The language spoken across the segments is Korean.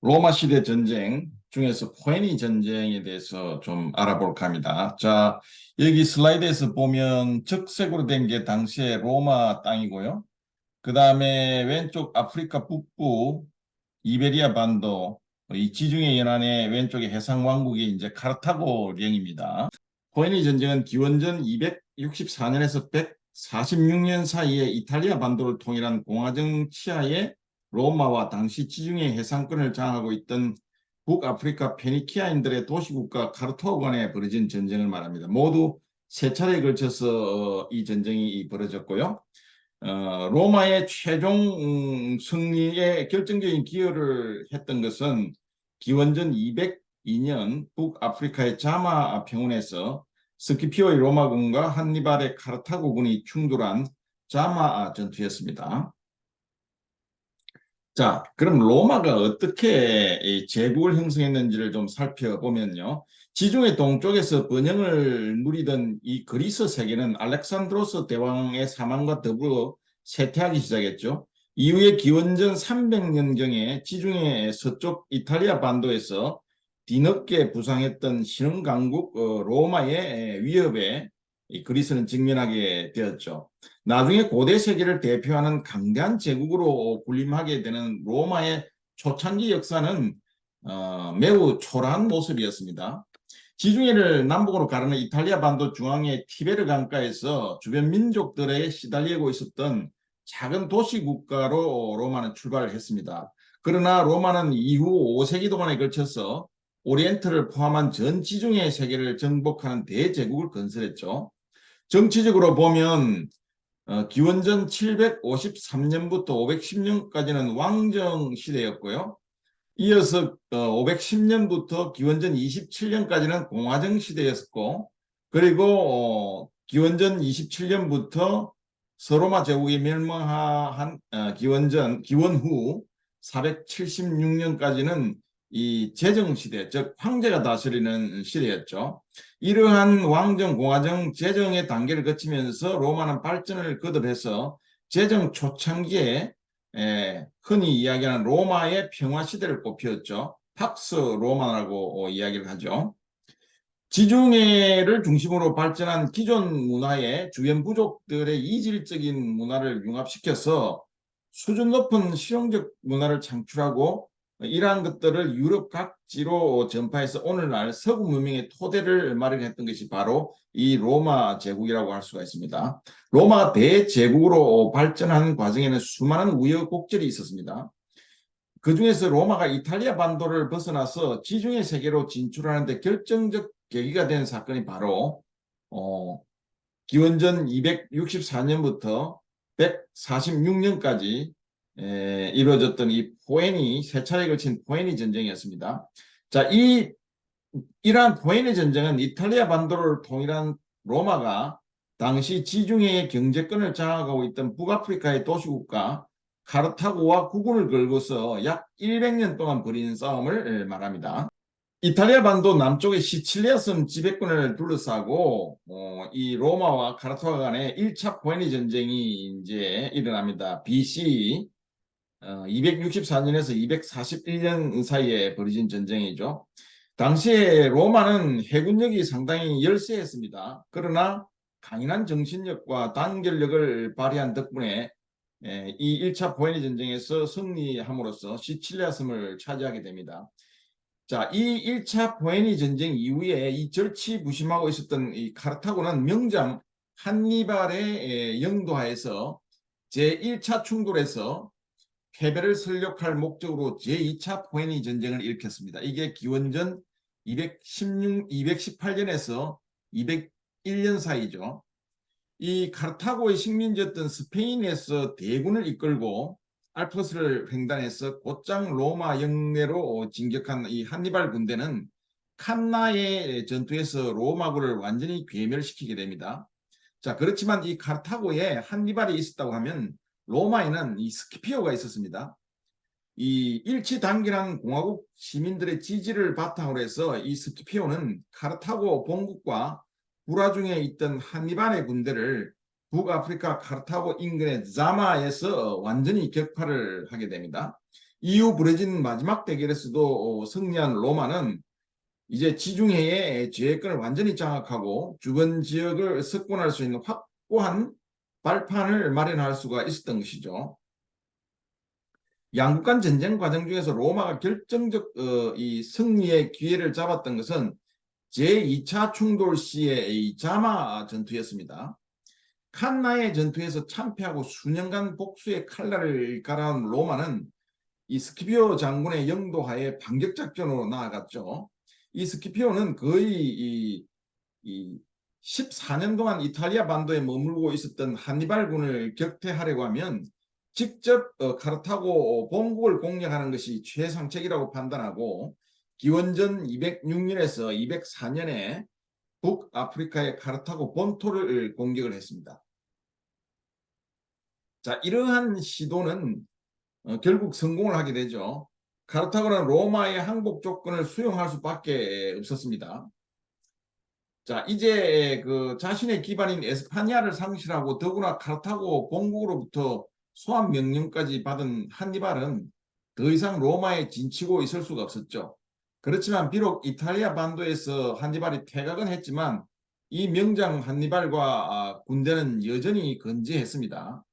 로마 시대 전쟁 중에서 포에니 전쟁에 대해서 좀 알아볼까 합니다. 자, 여기 슬라이드에서 보면 적색으로 된 게 당시의 로마 땅이고요. 그 다음에 왼쪽 아프리카 북부 이베리아 반도, 이 지중해 연안의 왼쪽에 해상 왕국이 이제 카르타고령입니다. 포에니 전쟁은 기원전 264년에서 146년 사이에 이탈리아 반도를 통일한 공화정 치하에 로마와 당시 지중해 해상권을 장악하고 있던 북아프리카 페니키아인들의 도시국가 카르타고 간에 벌어진 전쟁을 말합니다. 모두 세 차례에 걸쳐서 이 전쟁이 벌어졌고요. 로마의 최종 승리에 결정적인 기여를 했던 것은 기원전 202년 북아프리카의 자마 평원에서 스키피오의 로마군과 한니발의 카르타고군이 충돌한 자마 전투였습니다. 자, 그럼 로마가 어떻게 이 제국을 형성했는지를 좀 살펴보면요. 지중해 동쪽에서 번영을 누리던 이 그리스 세계는 알렉산드로스 대왕의 사망과 더불어 쇠퇴하기 시작했죠. 이후에 기원전 300년경에 지중해 서쪽 이탈리아 반도에서 뒤늦게 부상했던 신흥강국 로마의 위협에 이 그리스는 직면하게 되었죠. 나중에 고대 세계를 대표하는 강대한 제국으로 군림하게 되는 로마의 초창기 역사는 매우 초라한 모습이었습니다. 지중해를 남북으로 가르는 이탈리아 반도 중앙의 티베르 강가에서 주변 민족들에 시달리고 있었던 작은 도시 국가로 로마는 출발을 했습니다. 그러나 로마는 이후 5세기 동안에 걸쳐서 오리엔트를 포함한 전 지중해 세계를 정복하는 대제국을 건설했죠. 정치적으로 보면 기원전 753년부터 510년까지는 왕정 시대였고요. 이어서 510년부터 기원전 27년까지는 공화정 시대였고, 그리고 기원전 27년부터 서로마 제국이 멸망한 기원 후 476년까지는 이 제정 시대, 즉 황제가 다스리는 시대였죠. 이러한 왕정, 공화정, 제정의 단계를 거치면서 로마는 발전을 거듭해서 제정 초창기에 흔히 이야기하는 로마의 평화시대를 꼽혔죠. 팍스 로마라고 이야기를 하죠. 지중해를 중심으로 발전한 기존 문화에 주변 부족들의 이질적인 문화를 융합시켜서 수준 높은 실용적 문화를 창출하고 이러한 것들을 유럽 각지로 전파해서 오늘날 서구 문명의 토대를 마련했던 것이 바로 이 로마 제국이라고 할 수가 있습니다. 로마 대제국으로 발전하는 과정에는 수많은 우여곡절이 있었습니다. 그중에서 로마가 이탈리아 반도를 벗어나서 지중해 세계로 진출하는 데 결정적 계기가 된 사건이 바로 기원전 264년부터 146년까지 이루어졌던 이 포에니, 세 차례에 걸친 포에니 전쟁이었습니다. 자, 이러한 포에니 전쟁은 이탈리아 반도를 통일한 로마가 당시 지중해의 경제권을 장악하고 있던 북아프리카의 도시국가 카르타고와 국군을 걸고서 약 100년 동안 벌인 싸움을 말합니다. 이탈리아 반도 남쪽의 시칠리아 섬 지배권을 둘러싸고 이 로마와 카르타고 간의 1차 포에니 전쟁이 이제 일어납니다. BC 264년에서 241년 사이에 벌어진 전쟁이죠. 당시에 로마는 해군력이 상당히 열세했습니다. 그러나 강인한 정신력과 단결력을 발휘한 덕분에 이 1차 포에니 전쟁에서 승리함으로써 시칠리아 섬을 차지하게 됩니다. 자, 이 1차 포에니 전쟁 이후에 이 절치부심하고 있었던 이 카르타고는 명장 한니발의 영도하에서 제1차 충돌에서 패배를 설력할 목적으로 제2차 포에니 전쟁을 일으켰습니다. 이게 기원전 218년에서 201년 사이죠. 이 카르타고의 식민지였던 스페인에서 대군을 이끌고 알프스를 횡단해서 곧장 로마 영내로 진격한 이 한니발 군대는 칸나의 전투에서 로마군을 완전히 괴멸시키게 됩니다. 자, 그렇지만 이 카르타고에 한니발이 있었다고 하면 로마에는 이 스키피오가 있었습니다. 이 일치단결한 공화국 시민들의 지지를 바탕으로 해서 이 스키피오는 카르타고 본국과 불화중에 있던 한니발의 군대를 북아프리카 카르타고 인근의 자마에서 완전히 격파를 하게 됩니다. 이후 벌어진 마지막 대결에서도 승리한 로마는 이제 지중해의 지혜권을 완전히 장악하고 주변 지역을 석권할 수 있는 확고한 발판을 마련할 수가 있었던 것이죠. 양국 간 전쟁 과정 중에서 로마가 결정적 이 승리의 기회를 잡았던 것은 제2차 충돌 시의 이 자마 전투였습니다. 칸나의 전투에서 참패하고 수년간 복수의 칼날을 갈아온 로마는 이 스키피오 장군의 영도하에 반격 작전으로 나아갔죠. 이 스키피오는 거의 이 14년 동안 이탈리아 반도에 머물고 있었던 한니발군을 격퇴하려고 하면 직접 카르타고 본국을 공략하는 것이 최상책이라고 판단하고 기원전 206년에서 204년에 북아프리카의 카르타고 본토를 공격을 했습니다. 자, 이러한 시도는 결국 성공을 하게 되죠. 카르타고는 로마의 항복 조건을 수용할 수밖에 없었습니다. 자, 이제 그 자신의 기반인 에스파냐를 상실하고 더구나 카르타고 본국으로부터 소환 명령까지 받은 한니발은 더 이상 로마에 진치고 있을 수가 없었죠. 그렇지만 비록 이탈리아 반도에서 한니발이 퇴각은 했지만 이 명장 한니발과 군대는 여전히 건재했습니다.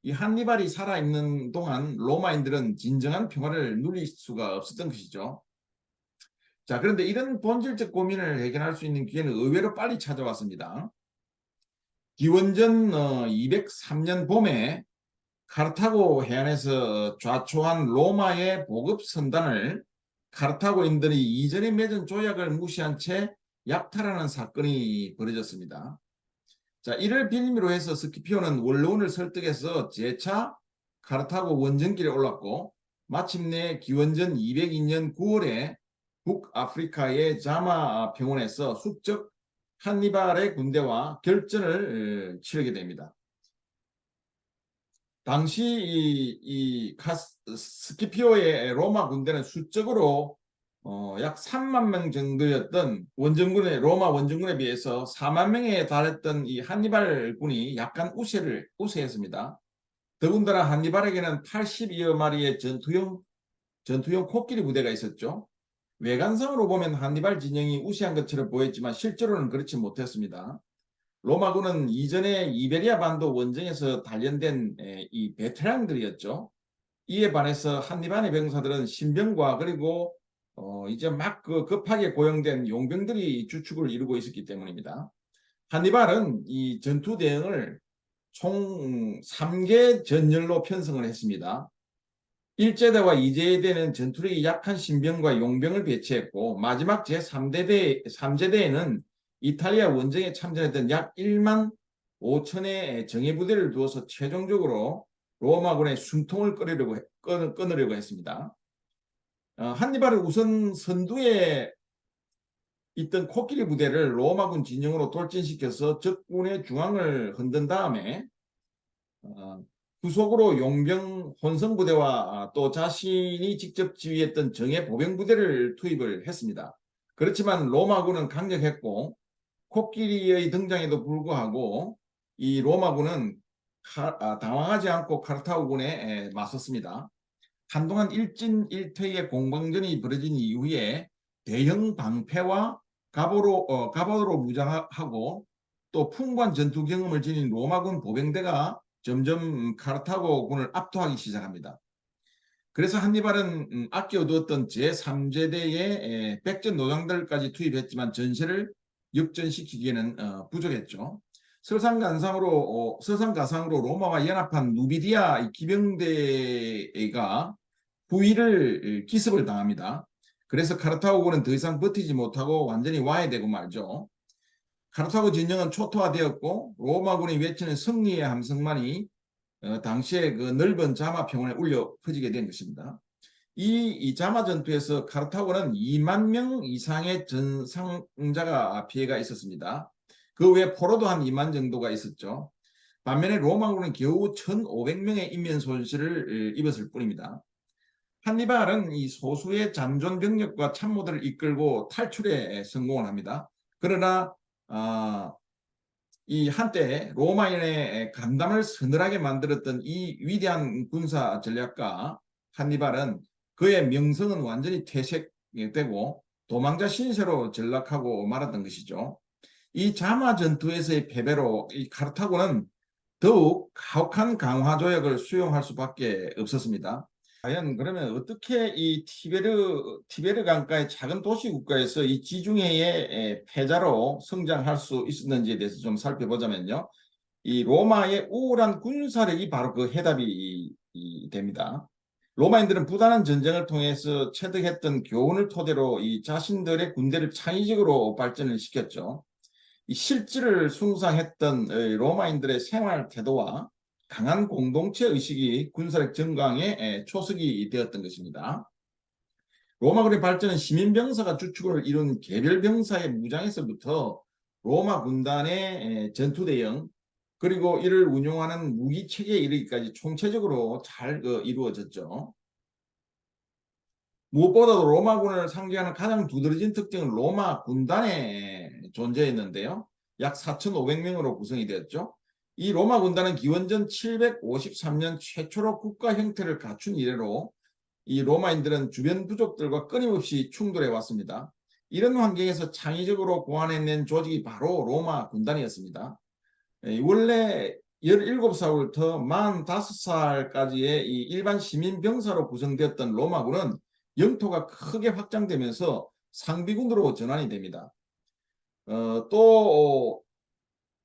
이 한니발이 살아있는 동안 로마인들은 진정한 평화를 누릴 수가 없었던 것이죠. 자, 그런데 이런 본질적 고민을 해결할 수 있는 기회는 의외로 빨리 찾아왔습니다. 기원전 203년 봄에 카르타고 해안에서 좌초한 로마의 보급 선단을 카르타고인들이 이전에 맺은 조약을 무시한 채 약탈하는 사건이 벌어졌습니다. 자, 이를 빌미로 해서 스키피오는 원로원을 설득해서 재차 카르타고 원정길에 올랐고 마침내 기원전 202년 9월에 북아프리카의 자마 평원에서 숙적 한니발의 군대와 결전을 치르게 됩니다. 당시 스키피오의 로마 군대는 수적으로 약 3만 명 정도였던 로마 원정군에 비해서 4만 명에 달했던 이 한니발 군이 약간 우세했습니다. 더군다나 한니발에게는 80여 마리의 전투용 코끼리 부대가 있었죠. 외관상으로 보면 한니발 진영이 우세한 것처럼 보였지만 실제로는 그렇지 못했습니다. 로마군은 이전에 이베리아 반도 원정에서 단련된 이 베테랑들이었죠. 이에 반해서 한니발의 병사들은 신병과 그리고 이제 막 급하게 고용된 용병들이 주축을 이루고 있었기 때문입니다. 한니발은 이 전투 대응을 총 3개 전열로 편성을 했습니다. 1제대와 2제대는 전투력이 약한 신병과 용병을 배치했고 마지막 제3제대에는 이탈리아 원정에 참전했던 약 1만 5천의 정예부대를 두어서 최종적으로 로마군의 숨통을 끊으려고 했습니다. 한니발은 우선 선두에 있던 코끼리 부대를 로마군 진영으로 돌진시켜서 적군의 중앙을 흔든 다음에 후속으로 용병 혼성부대와 또 자신이 직접 지휘했던 정예 보병부대를 투입을 했습니다. 그렇지만 로마군은 강력했고 코끼리의 등장에도 불구하고 이 로마군은 당황하지 않고 카르타고군에 맞섰습니다. 한동안 일진일퇴의 공방전이 벌어진 이후에 대형 방패와 갑오로 무장하고 또 풍부한 전투 경험을 지닌 로마군 보병대가 점점 카르타고군을 압도하기 시작합니다. 그래서 한니발은 아껴두었던 제3제대의 백전 노장들까지 투입했지만 전세를 역전시키기에는 부족했죠. 설상가상으로 로마와 연합한 누비디아 기병대가 후위를 기습을 당합니다. 그래서 카르타고군은 더 이상 버티지 못하고 완전히 와해되고 말죠. 카르타고 진영은 초토화되었고 로마군이 외치는 승리의 함성만이 당시에 그 넓은 자마 평원에 울려 퍼지게 된 것입니다. 이 자마 전투에서 카르타고는 2만 명 이상의 전상자가 피해가 있었습니다. 그 외에 포로도 한 2만 정도가 있었죠. 반면에 로마군은 겨우 1,500명의 인면 손실을 입었을 뿐입니다. 한니발은 이 소수의 잔존 병력과 참모들을 이끌고 탈출에 성공을 합니다. 그러나 이 한때 로마인의 간담을 서늘하게 만들었던 이 위대한 군사 전략가 한니발은 그의 명성은 완전히 퇴색되고 도망자 신세로 전락하고 말았던 것이죠. 이 자마 전투에서의 패배로 이 카르타고는 더욱 가혹한 강화 조약을 수용할 수밖에 없었습니다. 과연 그러면 어떻게 이 티베르 강가의 작은 도시 국가에서 이 지중해의 패자로 성장할 수 있었는지에 대해서 좀 살펴보자면요. 이 로마의 우월한 군사력이 바로 그 해답이 됩니다. 로마인들은 부단한 전쟁을 통해서 체득했던 교훈을 토대로 이 자신들의 군대를 창의적으로 발전을 시켰죠. 이 실질을 숭상했던 로마인들의 생활 태도와 강한 공동체 의식이 군사력 증강의 초석이 되었던 것입니다. 로마군의 발전은 시민병사가 주축을 이룬 개별병사의 무장에서부터 로마 군단의 전투 대응 그리고 이를 운용하는 무기 체계에 이르기까지 총체적으로 잘 이루어졌죠. 무엇보다도 로마군을 상징하는 가장 두드러진 특징은 로마 군단의 존재였는데요. 약 4,500명으로 구성이 되었죠. 이 로마 군단은 기원전 753년 최초로 국가 형태를 갖춘 이래로 이 로마인들은 주변 부족들과 끊임없이 충돌해 왔습니다. 이런 환경에서 창의적으로 고안해낸 조직이 바로 로마 군단이었습니다. 원래 17살부터 45살까지의 이 일반 시민 병사로 구성되었던 로마군은 영토가 크게 확장되면서 상비군으로 전환이 됩니다. 또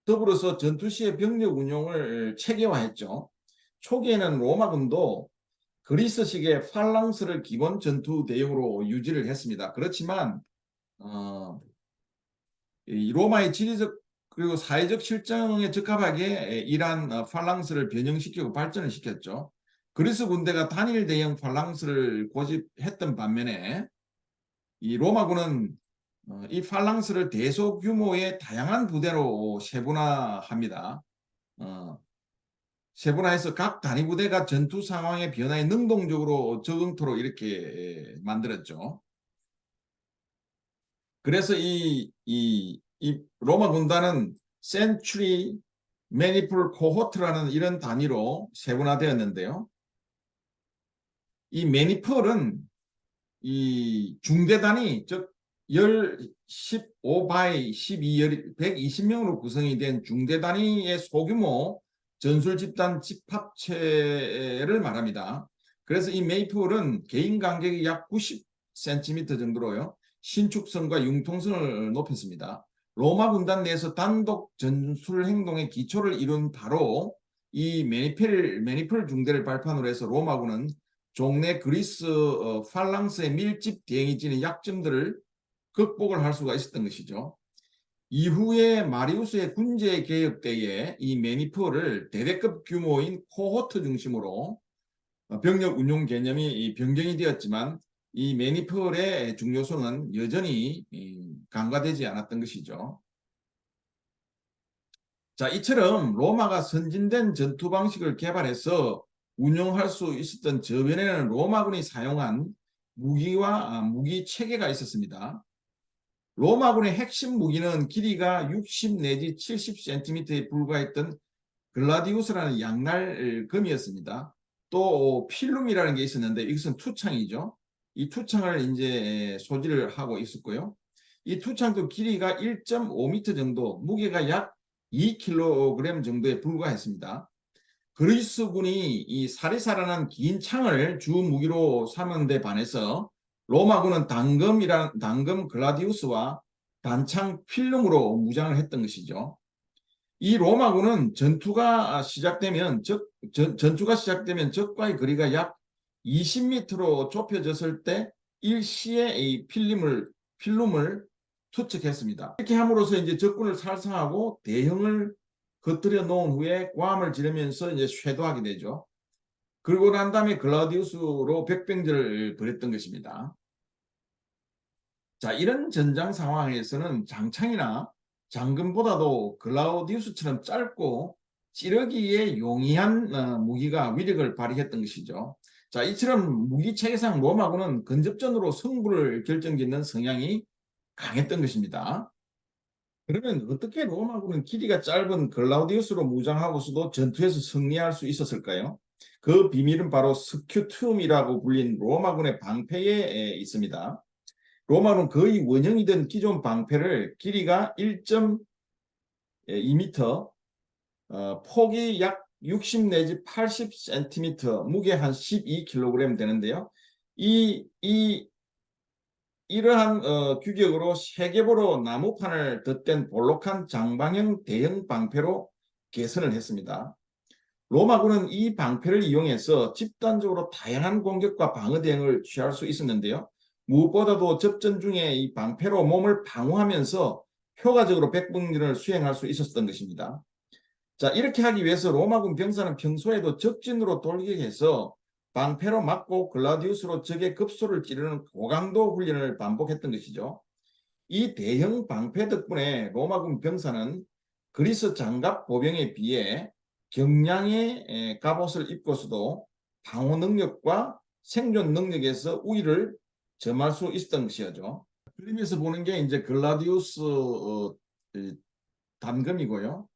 더불어서 전투 시의 병력 운용을 체계화했죠. 초기에는 로마군도 그리스식의 팔랑스를 기본 전투 대용으로 유지를 했습니다. 그렇지만 이 로마의 지리적 그리고 사회적 실정에 적합하게 이러한 팔랑스를 변형시키고 발전을 시켰죠. 그리스 군대가 단일 대형 팔랑스를 고집했던 반면에 이 로마군은 이 팔랑스를 대소규모의 다양한 부대로 세분화합니다. 세분화해서 각 단위 부대가 전투 상황의 변화에 능동적으로 적응토록 이렇게 만들었죠. 그래서 이 로마 군단은 센츄리, 매니플, 코호트라는 이런 단위로 세분화되었는데요. 이 매니플은 이 중대단위, 즉 15 바이 12, 120명으로 구성이 된 중대단위의 소규모 전술 집단 집합체를 말합니다. 그래서 이 메이플은 개인 간격이 약 90cm 정도로요. 신축성과 융통성을 높였습니다. 로마 군단 내에서 단독 전술 행동의 기초를 이룬 바로 이 매니플 중대를 발판으로 해서 로마군은 종래 그리스 팔랑스의 밀집 대응이 지닌 약점들을 극복을 할 수가 있었던 것이죠. 이후에 마리우스의 군제 개혁 때에 이 매니플을 대대급 규모인 코호트 중심으로 병력 운용 개념이 변경이 되었지만 이 매니플의 중요성은 여전히 간과되지 않았던 것이죠. 자, 이처럼 로마가 선진된 전투 방식을 개발해서 운용할 수 있었던 저변에는 로마군이 사용한 무기와 무기 체계가 있었습니다. 로마군의 핵심 무기는 길이가 60 내지 70cm에 불과했던 글라디우스라는 양날검이었습니다. 또 필름이라는 게 있었는데 이것은 투창이죠. 이 투창을 이제 소지를 하고 있었고요. 이 투창도 길이가 1.5m 정도, 무게가 약 2kg 정도에 불과했습니다. 그리스군이 이 사리사라는 긴 창을 주 무기로 삼은 데 반해서 로마군은 단검 글라디우스와 단창 필름으로 무장을 했던 것이죠. 이 로마군은 전투가 시작되면 적과의 거리가 약 20m로 좁혀졌을 때 일시에 이 필름을 투척했습니다. 이렇게 함으로써 이제 적군을 살상하고 대형을 겉들여 놓은 후에 고함을 지르면서 이제 쇄도하게 되죠. 그러고 난 다음에 글라디우스로 백병전을 벌였던 것입니다. 자, 이런 전장 상황에서는 장창이나 장검보다도 글라우디우스처럼 짧고 찌르기에 용이한 무기가 위력을 발휘했던 것이죠. 자, 이처럼 무기 체계상 로마군은 근접전으로 승부를 결정짓는 성향이 강했던 것입니다. 그러면 어떻게 로마군은 길이가 짧은 글라우디우스로 무장하고서도 전투에서 승리할 수 있었을까요? 그 비밀은 바로 스큐툼이라고 불린 로마군의 방패에 있습니다. 로마는 거의 원형이던 기존 방패를 길이가 1.2m, 폭이 약 60 내지 80cm, 무게 한 12kg 되는데요. 이러한 규격으로 세겹으로 나무판을 덧댄 볼록한 장방형 대형 방패로 개선을 했습니다. 로마군은 이 방패를 이용해서 집단적으로 다양한 공격과 방어 대응을 취할 수 있었는데요. 무엇보다도 접전 중에 이 방패로 몸을 방어하면서 효과적으로 백병전을 수행할 수 있었던 것입니다. 자, 이렇게 하기 위해서 로마군 병사는 평소에도 적진으로 돌격해서 방패로 맞고 글라디우스로 적의 급소를 찌르는 고강도 훈련을 반복했던 것이죠. 이 대형 방패 덕분에 로마군 병사는 그리스 장갑 보병에 비해 경량의 갑옷을 입고서도 방어 능력과 생존 능력에서 우위를 점할 수 있었던 것이죠. 그림에서 보는 게 이제 글라디우스 단검이고요.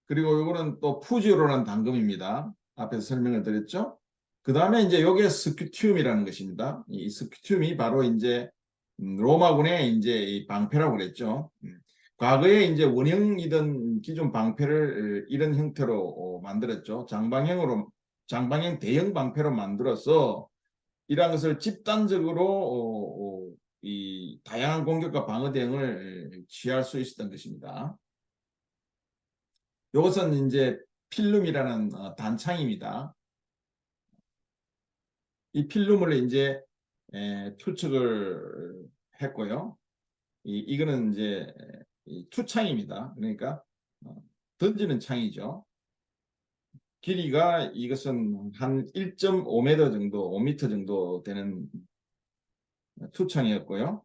그리고 이거는 또 푸지오라는 단검입니다. 앞에서 설명을 드렸죠. 그 다음에 이제 요게 스큐툼이라는 것입니다. 이 스큐툼이 바로 이제 로마군의 이제 이 방패라고 그랬죠. 과거에 이제 원형이던 기존 방패를 이런 형태로 만들었죠. 장방형 대형 방패로 만들어서 이러한 것을 집단적으로 이 다양한 공격과 방어 대응을 취할 수 있었던 것입니다. 이것은 이제 필름이라는 단창입니다. 이 필름을 이제 투척을 했고요. 이거는 이제 투창입니다. 그러니까 던지는 창이죠. 길이가 이것은 한 1.5m 정도, 5m 정도 되는 투창이었고요.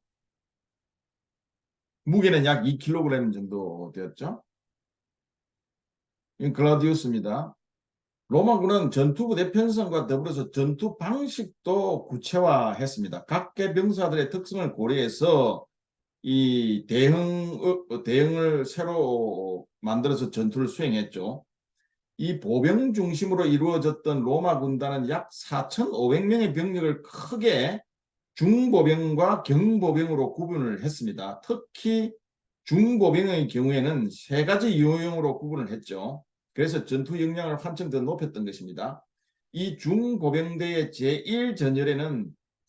무게는 약 2kg 정도 되었죠. 이건 글라디우스입니다. 로마군은 전투부대 편성과 더불어서 전투 방식도 구체화했습니다. 각계 병사들의 특성을 고려해서 이 대응을 새로 만들어서 전투를 수행했죠. 이 보병 중심으로 이루어졌던 로마 군단은 약 4,500명의 병력을 크게 중보병과 경보병으로 구분을 했습니다. 특히 중보병의 경우에는 세 가지 유형으로 구분을 했죠. 그래서 전투 역량을 한층 더 높였던 것입니다. 이 중보병대의 제1전열에는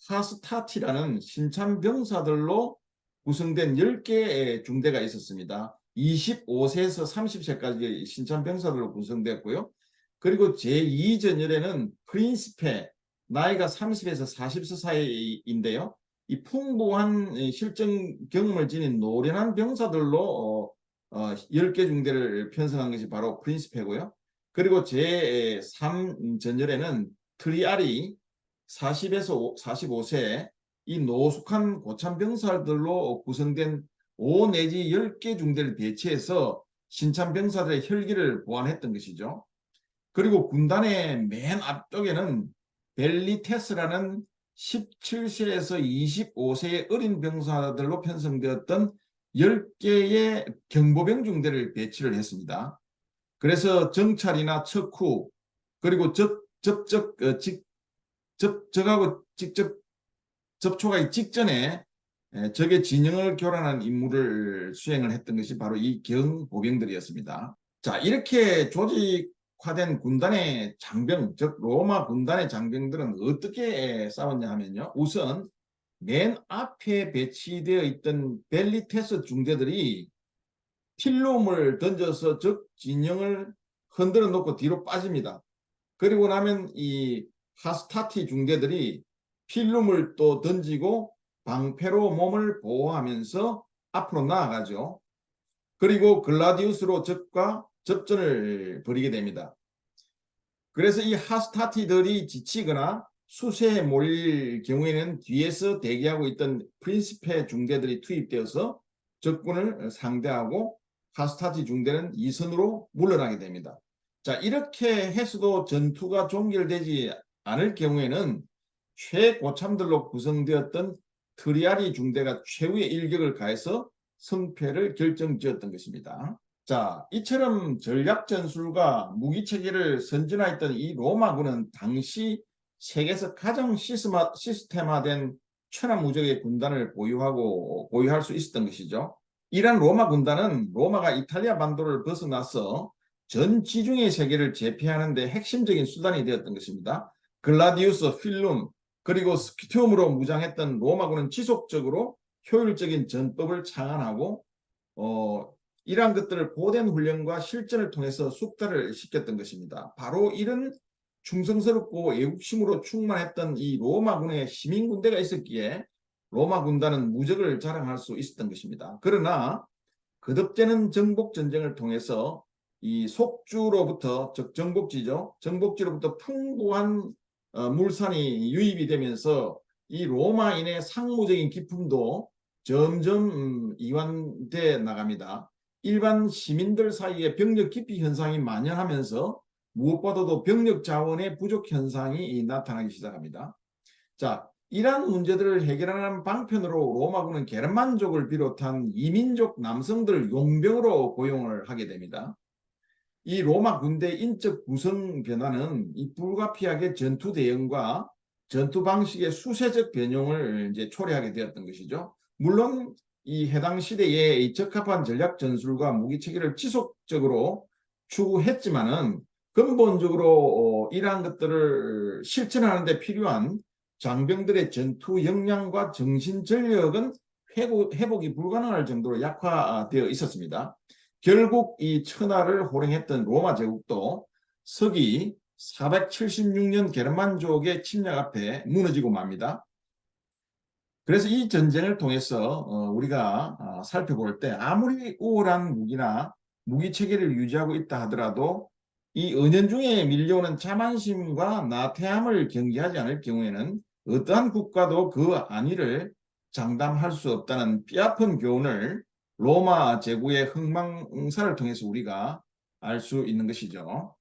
하스타티라는 신참 병사들로 구성된 10개의 중대가 있었습니다. 25세에서 30세까지 신참 병사들로 구성됐고요. 그리고 제2전열에는 프린시페, 나이가 30에서 40세 사이인데요. 이 풍부한 실전 경험을 지닌 노련한 병사들로 10개 중대를 편성한 것이 바로 프린시페고요. 그리고 제3전열에는 트리아리 40에서 45세 이 노숙한 고참 병사들로 구성된 5 내지 10개 중대를 배치해서 신참 병사들의 혈기를 보완했던 것이죠. 그리고 군단의 맨 앞쪽에는 벨리테스라는 17세에서 25세의 어린 병사들로 편성되었던 10개의 경보병 중대를 배치를 했습니다. 그래서 정찰이나 척후 그리고 적하고 직접 접촉하기 직전에 적의 진영을 교란하는 임무를 수행을 했던 것이 바로 이 경보병들이었습니다. 자, 이렇게 조직화된 군단의 장병, 즉 로마 군단의 장병들은 어떻게 싸웠냐 하면요. 우선 맨 앞에 배치되어 있던 벨리테스 중대들이 필름을 던져서 적 진영을 흔들어 놓고 뒤로 빠집니다. 그리고 나면 이 하스타티 중대들이 필름을 또 던지고 방패로 몸을 보호하면서 앞으로 나아가죠. 그리고 글라디우스로 적과 접전을 벌이게 됩니다. 그래서 이 하스타티들이 지치거나 수세에 몰릴 경우에는 뒤에서 대기하고 있던 프린시페 중대들이 투입되어서 적군을 상대하고 하스타티 중대는 이선으로 물러나게 됩니다. 자, 이렇게 해서도 전투가 종결되지 않을 경우에는 최고참들로 구성되었던 트리아리 중대가 최후의 일격을 가해서 승패를 결정지었던 것입니다. 자, 이처럼 전략 전술과 무기 체계를 선진화했던 이 로마군은 당시 세계에서 가장 시스템화된 천하무적의 군단을 보유할 수 있었던 것이죠. 이러한 로마 군단은 로마가 이탈리아 반도를 벗어나서 전 지중해 세계를 제패하는 데 핵심적인 수단이 되었던 것입니다. 글라디우스, 필름, 그리고 스키티움으로 무장했던 로마군은 지속적으로 효율적인 전법을 창안하고 이러한 것들을 고된 훈련과 실전을 통해서 숙달을 시켰던 것입니다. 바로 이런 충성스럽고 애국심으로 충만했던 이 로마군의 시민군대가 있었기에 로마 군단은 무적을 자랑할 수 있었던 것입니다. 그러나 거듭되는 정복전쟁을 통해서 이 속주로부터, 즉 정복지로부터 풍부한 물산이 유입이 되면서 이 로마인의 상무적인 기품도 점점 이완돼 나갑니다. 일반 시민들 사이에 병력 기피 현상이 만연하면서 무엇보다도 병력 자원의 부족 현상이 나타나기 시작합니다. 자, 이러한 문제들을 해결하는 방편으로 로마군은 게르만족을 비롯한 이민족 남성들을 용병으로 고용을 하게 됩니다. 이 로마 군대의 인적 구성 변화는 이 불가피하게 전투 대응과 전투 방식의 수세적 변형을 이제 초래하게 되었던 것이죠. 물론 이 해당 시대에 적합한 전략 전술과 무기 체계를 지속적으로 추구했지만은 근본적으로 이러한 것들을 실천하는 데 필요한 장병들의 전투 역량과 정신 전력은 회복이 불가능할 정도로 약화되어 있었습니다. 결국 이 천하를 호령했던 로마 제국도 서기 476년 게르만족의 침략 앞에 무너지고 맙니다. 그래서 이 전쟁을 통해서 우리가 살펴볼 때 아무리 우월한 무기나 무기 체계를 유지하고 있다 하더라도 이 은연중에 밀려오는 자만심과 나태함을 경계하지 않을 경우에는 어떠한 국가도 그 안위를 장담할 수 없다는 뼈아픈 교훈을 로마 제국의 흥망응사를 통해서 우리가 알 수 있는 것이죠.